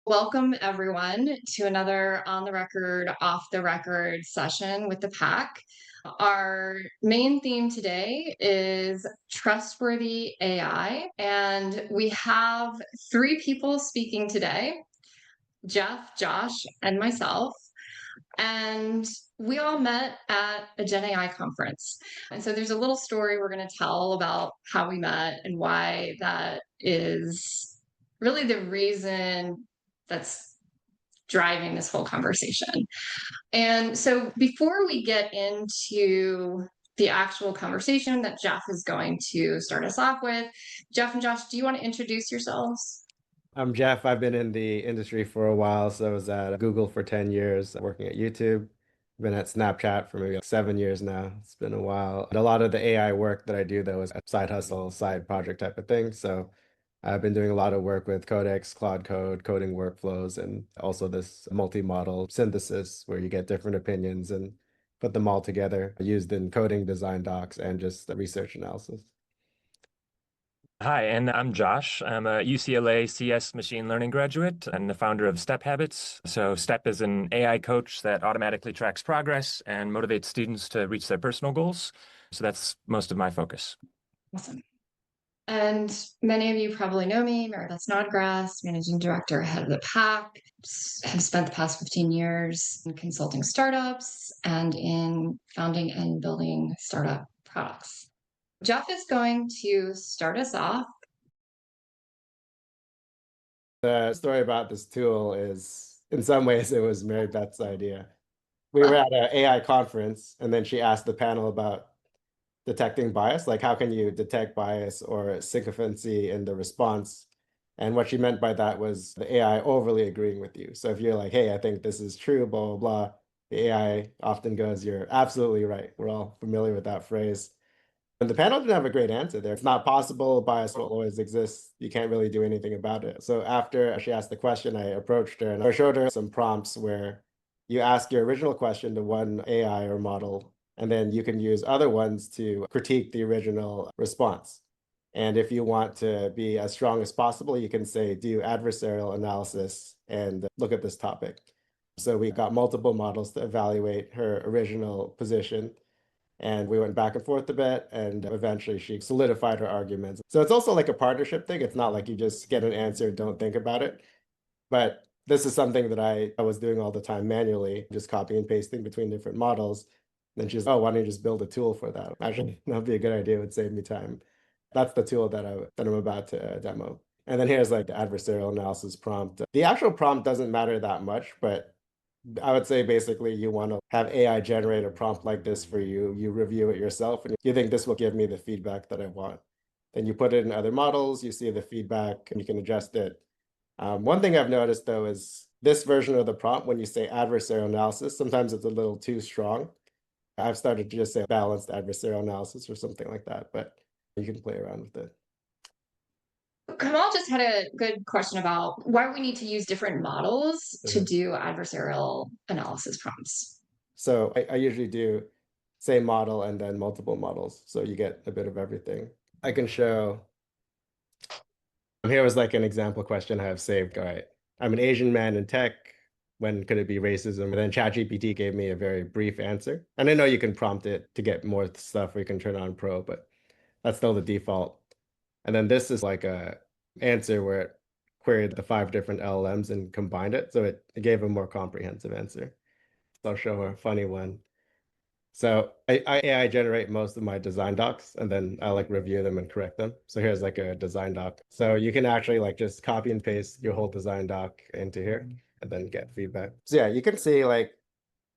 Welcome, everyone, to another on the record, off the record session with the pack. Our main theme today is trustworthy AI, and we have three people speaking today: Jeff, Josh, and myself. And we all met at a Gen AI conference. And so there's a little story we're going to tell about how we met and why that is really the reason that's driving this whole conversation. And so before we get into the actual conversation that Jeff is going to start us off with, Jeff and Josh, do you want to introduce yourselves? I'm Jeff. I've been in the industry for a while. So I was at Google for 10 years, working at YouTube. Been at Snapchat for maybe like 7 years now. It's been a while. And a lot of the AI work that I do, though, is a side hustle, side project type of thing. So I've been doing a lot of work with Codex, Claude Code, coding workflows, and also this multi-model synthesis where you get different opinions and put them all together, used in coding design docs and just research analysis. Hi, and I'm Josh. I'm a UCLA CS machine learning graduate and the founder of Step Habits. So Step is an AI coach that automatically tracks progress and motivates students to reach their personal goals. So that's most of my focus. Awesome. And many of you probably know me, Maribeth Snodgrass, Managing Director, Head of the Pack. Have spent the past 15 years in consulting startups and in founding and building startup products. Jeff is going to start us off. The story about this tool is, in some ways, it was Mary Beth's idea. We were at an AI conference, and then she asked the panel about detecting bias, like how can you detect bias or sycophancy in the response? And what she meant by that was the AI overly agreeing with you. So if you're like, hey, I think this is true, blah, blah, blah, the AI often goes, you're absolutely right. We're all familiar with that phrase. And the panel didn't have a great answer there. It's not possible. Bias will always exist. You can't really do anything about it. So after she asked the question, I approached her and I showed her some prompts where you ask your original question to one AI or model, and then you can use other ones to critique the original response. And if you want to be as strong as possible, you can say, do adversarial analysis and look at this topic. So we got multiple models to evaluate her original position. And we went back and forth a bit, and eventually she solidified her arguments. So it's also like a partnership thing. It's not like you just get an answer, don't think about it. But this is something that I was doing all the time manually, just copy and pasting between different models. Then she's, oh, why don't you just build a tool for that? Actually, that'd be a good idea. It would save me time. That's the tool that I'm about to demo. And then here's like the adversarial analysis prompt. The actual prompt doesn't matter that much, but I would say basically you want to have AI generate a prompt like this for you. You review it yourself and you think this will give me the feedback that I want. Then you put it in other models, you see the feedback and you can adjust it. One thing I've noticed though is this version of the prompt, when you say adversarial analysis, sometimes it's a little too strong. I've started to just say balanced adversarial analysis or something like that, but you can play around with it. Kamal just had a good question about why we need to use different models to Mhm. do adversarial analysis prompts. So I usually do same model and then multiple models. So you get a bit of everything. I can show. Here was like an example question I have saved. All right. I'm an Asian man in tech. When could it be racism? And then ChatGPT gave me a very brief answer. And I know you can prompt it to get more stuff or you can turn on pro, but that's still the default. And then this is like a answer where it queried the 5 different LLMs and combined it. So it gave a more comprehensive answer. So I'll show a funny one. So I AI generate most of my design docs and then I like review them and correct them. So here's like a design doc. So you can actually like just copy and paste your whole design doc into here and then get feedback. So yeah, you can see like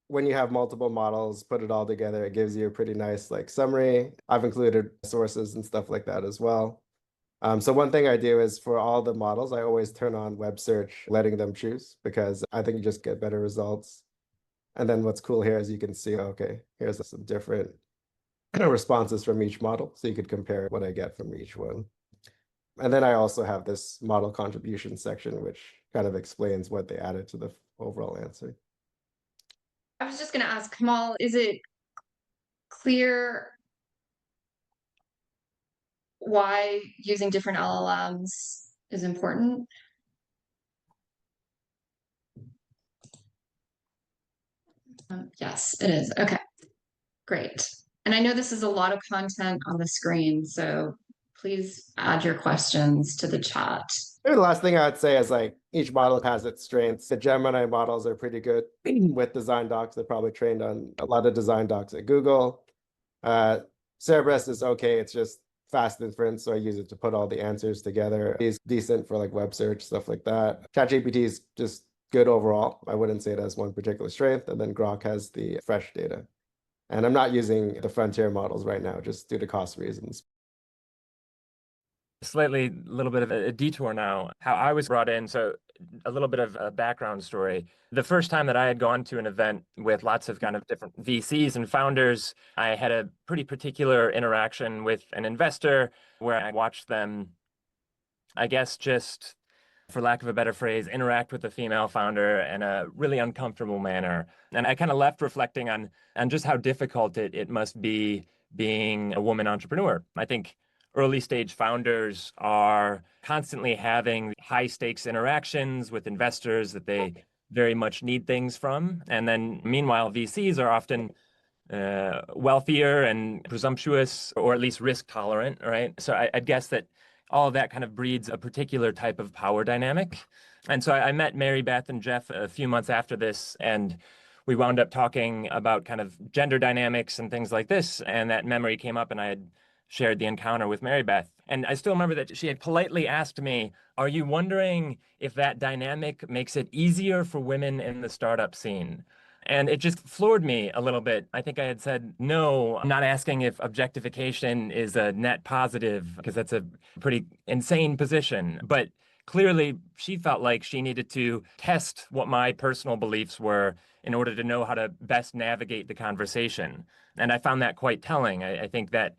when you have multiple models, put it all together, it gives you a pretty nice like summary. I've included sources and stuff like that as well. So one thing I do is for all the models, I always turn on web search, letting them choose because I think you just get better results. And then what's cool here is you can see, okay, here's some different responses from each model. So you could compare what I get from each one. And then I also have this model contribution section, which kind of explains what they added to the overall answer. I was just going to ask Kamal, is it clear why using different LLMs is important? Yes, it is. Okay, great. And I know this is a lot of content on the screen, so please add your questions to the chat. Maybe the last thing I would say is like each model has its strengths. The Gemini models are pretty good with design docs. They're probably trained on a lot of design docs at Google. Uh, Cerebras is okay. It's just fast inference, so I use it to put all the answers together. It's decent for like web search, stuff like that. ChatGPT is just good overall. I wouldn't say it has one particular strength. And then Grok has the fresh data. And I'm not using the frontier models right now, just due to cost reasons. Slightly, a little bit of a detour now. How I was brought in, so a little bit of a background story. The first time that I had gone to an event with lots of kind of different VCs and founders, I had a pretty particular interaction with an investor where I watched them, I guess, just for lack of a better phrase, interact with the female founder in a really uncomfortable manner. And I kind of left reflecting on just how difficult it must be being a woman entrepreneur. I think early stage founders are constantly having high stakes interactions with investors that they very much need things from. And then meanwhile, VCs are often wealthier and presumptuous, or at least risk tolerant, right? So I'd guess that all of that kind of breeds a particular type of power dynamic. And so I met Mary Beth and Jeff a few months after this, and we wound up talking about kind of gender dynamics and things like this. And that memory came up, and I had shared the encounter with Mary Beth. And I still remember that she had politely asked me, "Are you wondering if that dynamic makes it easier for women in the startup scene?" And it just floored me a little bit. I think I had said, no, I'm not asking if objectification is a net positive, because that's a pretty insane position. But clearly, she felt like she needed to test what my personal beliefs were in order to know how to best navigate the conversation. And I found that quite telling. I think that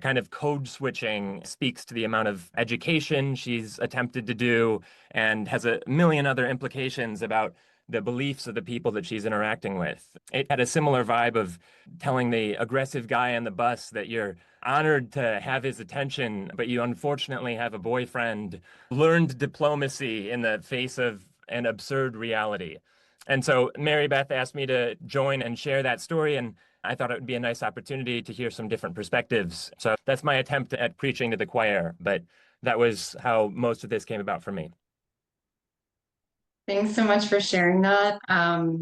kind of code switching speaks to the amount of education she's attempted to do and has a million other implications about the beliefs of the people that she's interacting with. It had a similar vibe of telling the aggressive guy on the bus that you're honored to have his attention, but you unfortunately have a boyfriend. Learned diplomacy in the face of an absurd reality. And so Mary Beth asked me to join and share that story, and I thought it would be a nice opportunity to hear some different perspectives. So that's my attempt at preaching to the choir, but that was how most of this came about for me. Thanks so much for sharing that.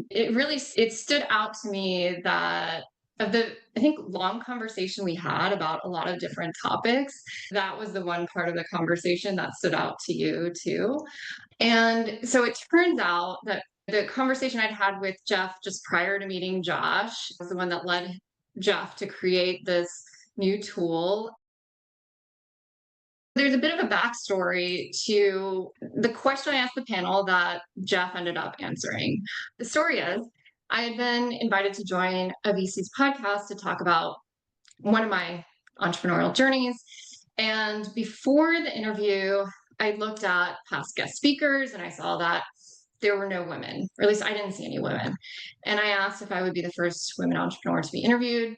It stood out to me that of the I think long conversation we had about a lot of different topics, that was the one part of the conversation that stood out to you too. And so it turns out that the conversation I'd had with Jeff just prior to meeting Josh was the one that led Jeff to create this new tool. There's a bit of a backstory to the question I asked the panel that Jeff ended up answering. The story is I had been invited to join a VC's podcast to talk about one of my entrepreneurial journeys. And before the interview, I looked at past guest speakers and I saw that there were no women, or at least I didn't see any women. And I asked if I would be the first women entrepreneur to be interviewed.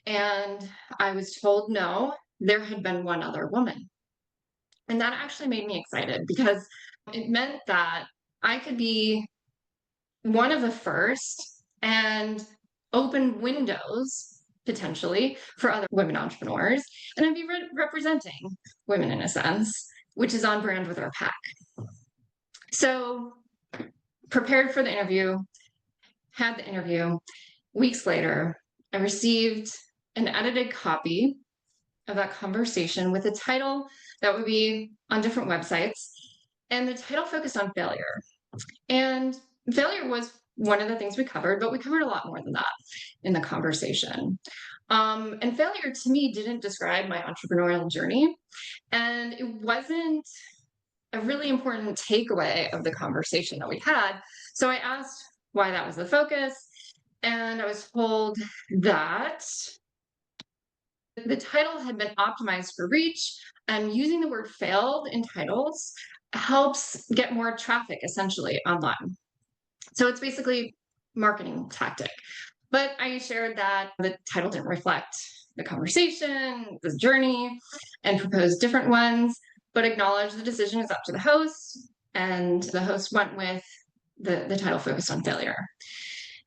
And I was told no, there had been one other woman. And that actually made me excited because it meant that I could be one of the first and open windows potentially for other women entrepreneurs. And I'd be representing women in a sense, which is on brand with our pack. So, prepared for the interview, had the interview. Weeks later, I received an edited copy of that conversation with a title that would be on different websites. And the title focused on failure. And failure was one of the things we covered, but we covered a lot more than that in the conversation. And failure to me didn't describe my entrepreneurial journey. And it wasn't a really important takeaway of the conversation that we had. So I asked why that was the focus. And I was told that the title had been optimized for reach, and using the word failed in titles helps get more traffic essentially online. So it's basically marketing tactic. But I shared that the title didn't reflect the conversation, the journey, and proposed different ones, but acknowledged the decision is up to the host. And the host went with the title focused on failure.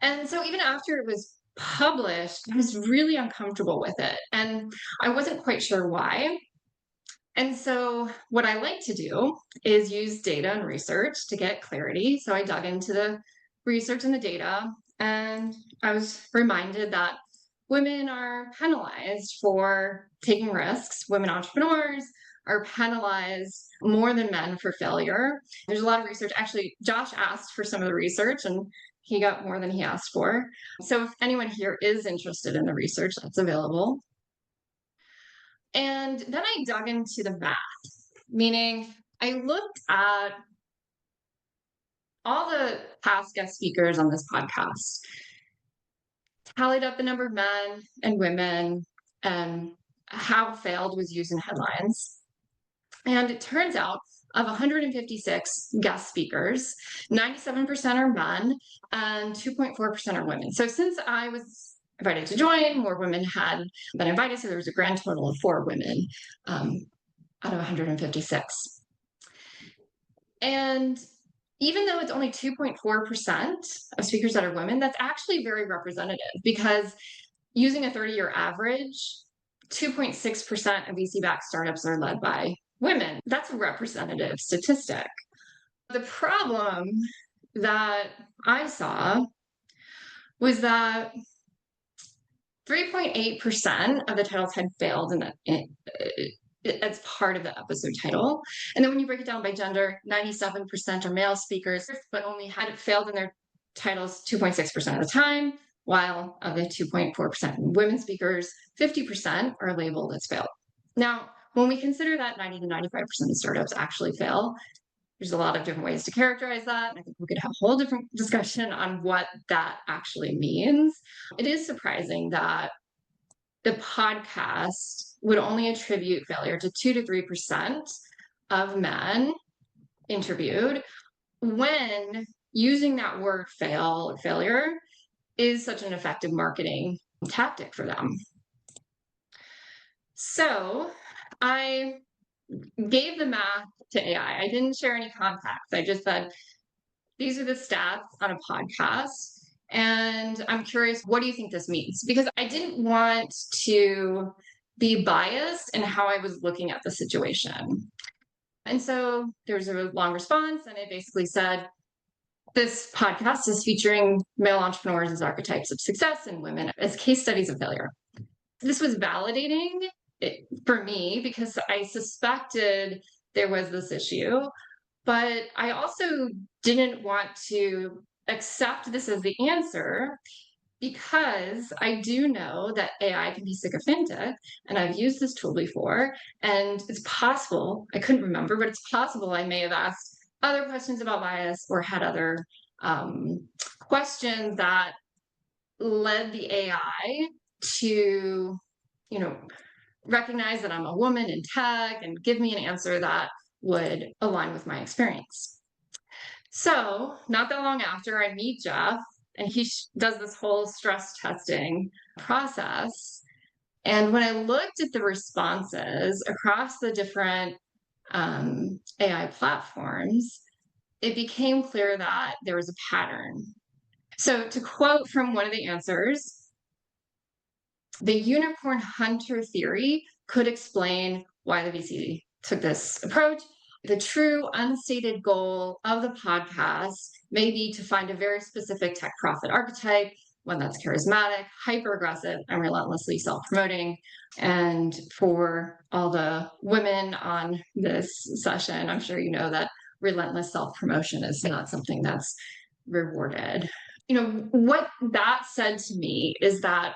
And so even after it was published, I was really uncomfortable with it. And I wasn't quite sure why. And so, what I like to do is use data and research to get clarity. So, I dug into the research and the data, and I was reminded that women are penalized for taking risks. Women entrepreneurs are penalized more than men for failure. There's a lot of research. Actually, Josh asked for some of the research, and he got more than he asked for. So, if anyone here is interested in the research, that's available. And then I dug into the math, meaning I looked at all the past guest speakers on this podcast, tallied up the number of men and women, and how failed was used in headlines. And it turns out of 156 guest speakers, 97% are men and 2.4% are women. So since I was invited to join, more women had been invited. So there was a grand total of 4 women out of 156. And even though it's only 2.4% of speakers that are women, that's actually very representative because using a 30-year average, 2.6% of VC-backed startups are led by women. That's a representative statistic. The problem that I saw was that 3.8% of the titles had failed as part of the episode title. And then when you break it down by gender, 97% are male speakers, but only had failed in their titles 2.6% of the time, while of the 2.4% women speakers, 50% are labeled as failed. Now, when we consider that 90 to 95% of startups actually fail, there's a lot of different ways to characterize that. And I think we could have a whole different discussion on what that actually means. It is surprising that the podcast would only attribute failure to 2 to 3% of men interviewed when using that word fail or failure is such an effective marketing tactic for them. So I gave the math to AI. I didn't share any context. I just said, these are the stats on a podcast. And I'm curious, what do you think this means? Because I didn't want to be biased in how I was looking at the situation. And so there's a long response, and it basically said, this podcast is featuring male entrepreneurs as archetypes of success and women as case studies of failure. This was validating for me because I suspected there was this issue, but I also didn't want to accept this as the answer because I do know that AI can be sycophantic, and I've used this tool before, and it's possible, I couldn't remember, but it's possible I may have asked other questions about bias or had other questions that led the AI to, recognize that I'm a woman in tech and give me an answer that would align with my experience. So, not that long after, I meet Jeff, and he does this whole stress testing process. And when I looked at the responses across the different AI platforms, it became clear that there was a pattern. So, to quote from one of the answers, the unicorn hunter theory could explain why the VC took this approach. The true unstated goal of the podcast may be to find a very specific tech profit archetype, one that's charismatic, hyper aggressive, and relentlessly self promoting. And for all the women on this session, I'm sure you know that relentless self promotion is not something that's rewarded. What that said to me is that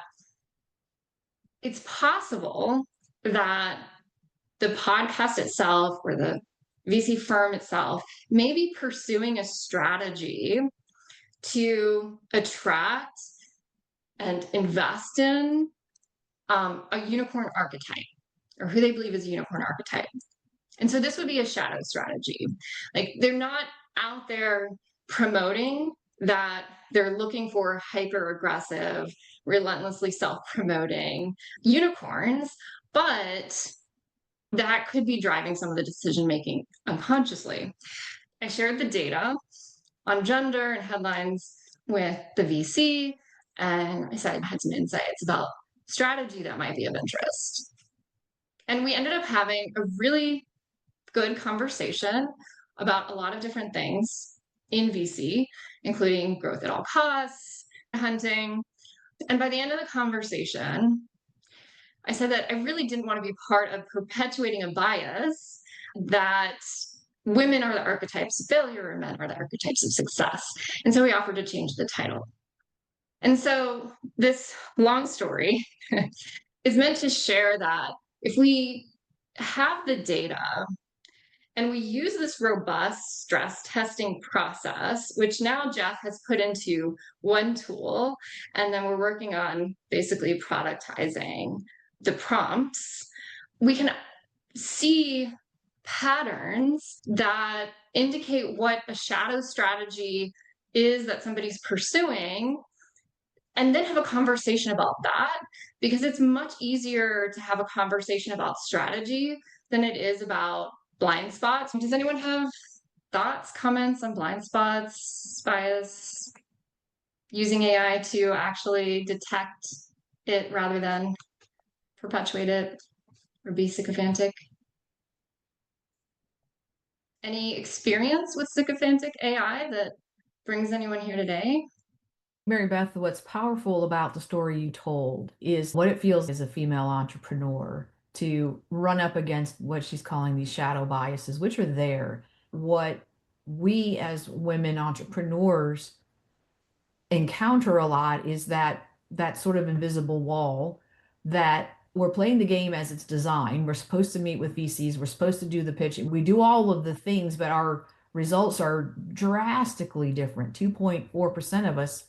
it's possible that the podcast itself or the VC firm itself may be pursuing a strategy to attract and invest in a unicorn archetype, or who they believe is a unicorn archetype. And so this would be a shadow strategy. Like, they're not out there promoting that they're looking for hyper aggressive, relentlessly self promoting unicorns, but that could be driving some of the decision making unconsciously. I shared the data on gender and headlines with the VC, and I said I had some insights about strategy that might be of interest. And we ended up having a really good conversation about a lot of different things in VC, including growth at all costs, hunting. And by the end of the conversation, I said that I really didn't want to be part of perpetuating a bias that women are the archetypes of failure and men are the archetypes of success. And so we offered to change the title. And so this long story is meant to share that if we have the data and we use this robust stress testing process, which now Jeff has put into one tool, and then we're working on basically productizing the prompts, we can see patterns that indicate what a shadow strategy is that somebody's pursuing, and then have a conversation about that, because it's much easier to have a conversation about strategy than it is about blind spots. Does anyone have thoughts, comments on blind spots, bias, using AI to actually detect it rather than perpetuate it or be sycophantic? Any experience with sycophantic AI that brings anyone here today? Mary Beth, what's powerful about the story you told is what it feels as a female entrepreneur to run up against what she's calling these shadow biases, which are there. What we as women entrepreneurs encounter a lot is that sort of invisible wall that we're playing the game as it's designed. We're supposed to meet with VCs, we're supposed to do the pitching, we do all of the things, but our results are drastically different. 2.4% of us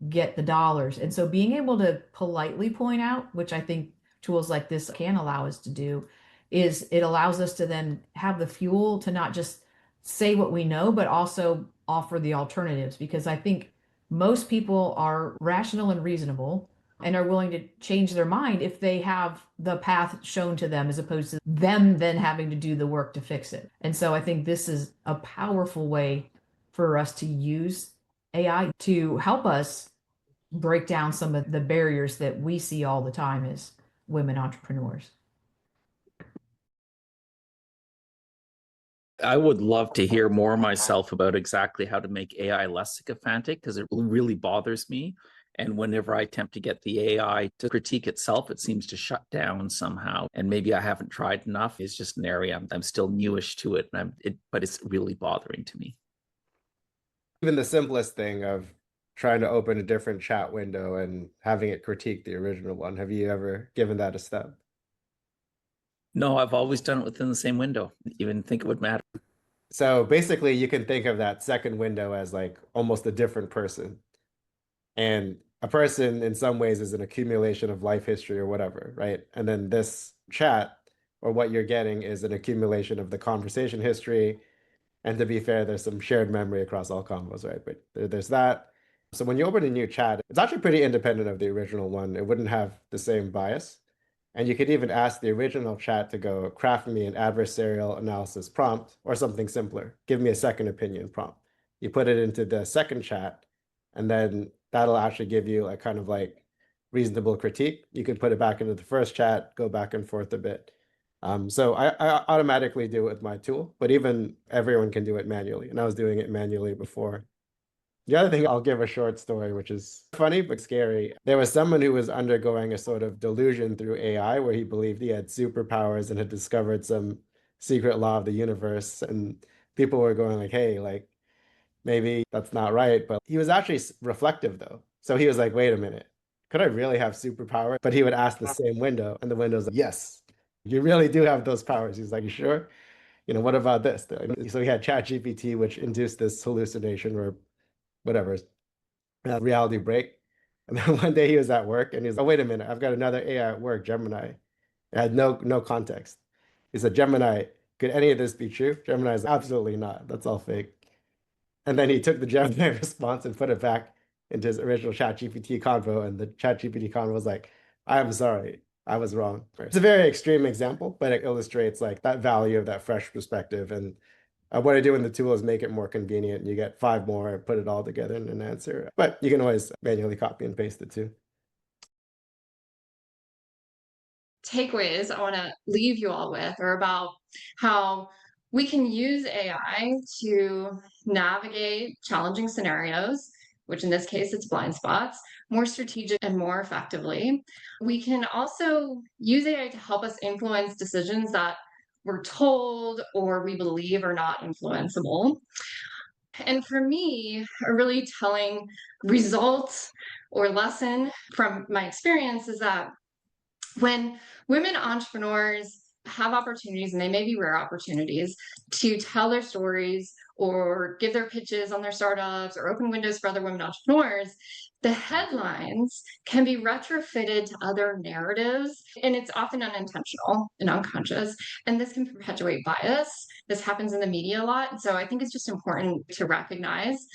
get the dollars. And so being able to politely point out, which I think tools like this can allow us to do, is it allows us to then have the fuel to not just say what we know, but also offer the alternatives. Because I think most people are rational and reasonable and are willing to change their mind if they have the path shown to them, as opposed to them then having to do the work to fix it. And so I think this is a powerful way for us to use AI to help us break down some of the barriers that we see all the time as women entrepreneurs. I would love to hear more myself about exactly how to make AI less sycophantic, because it really bothers me. And whenever I attempt to get the AI to critique itself, it seems to shut down somehow. And maybe I haven't tried enough. It's just an area I'm still newish to it, and but it's really bothering to me. Even the simplest thing of trying to open a different chat window and having it critique the original one. Have you ever given that a step? No, I've always done it within the same window. Even think it would matter. So basically, you can think of that second window as like almost a different person. And a person in some ways is an accumulation of life history or whatever, right? And then this chat or what you're getting is an accumulation of the conversation history. And to be fair, there's some shared memory across all combos, right? But there's that. So when you open a new chat, it's actually pretty independent of the original one. It wouldn't have the same bias. And you could even ask the original chat to go craft me an adversarial analysis prompt or something simpler. Give me a second opinion prompt. You put it into the second chat, and then that'll actually give you a kind of like reasonable critique. You could put it back into the first chat, go back and forth a bit. So I automatically do it with my tool, but even everyone can do it manually. And I was doing it manually before. The other thing, I'll give a short story, which is funny but scary. There was someone who was undergoing a sort of delusion through AI where he believed he had superpowers and had discovered some secret law of the universe. And people were going like, hey, like maybe that's not right. But he was actually reflective though. So he was like, wait a minute, could I really have superpower? But he would ask the same window, and the window's like, yes, you really do have those powers. He's like, you sure? What about this? So he had ChatGPT, which induced this hallucination or whatever, reality break. And then one day he was at work and he's like, oh, wait a minute, I've got another AI at work, Gemini. It had no context. He said, Gemini, could any of this be true? Gemini's like, absolutely not. That's all fake. And then he took the Gemini response and put it back into his original ChatGPT convo. And the ChatGPT convo was like, I'm sorry, I was wrong. It's a very extreme example, but it illustrates like that value of that fresh perspective and What I do in the tool is make it more convenient. You get 5 more, put it all together in an answer. But you can always manually copy and paste it too. Takeaways I want to leave you all with are about how we can use AI to navigate challenging scenarios, which in this case it's blind spots, more strategic and more effectively. We can also use AI to help us influence decisions that we're told or we believe are not influenceable. And for me, a really telling result or lesson from my experience is that when women entrepreneurs have opportunities, and they may be rare opportunities, to tell their stories or give their pitches on their startups or open windows for other women entrepreneurs, the headlines can be retrofitted to other narratives, and it's often unintentional and unconscious. And this can perpetuate bias. This happens in the media a lot. So I think it's just important to recognize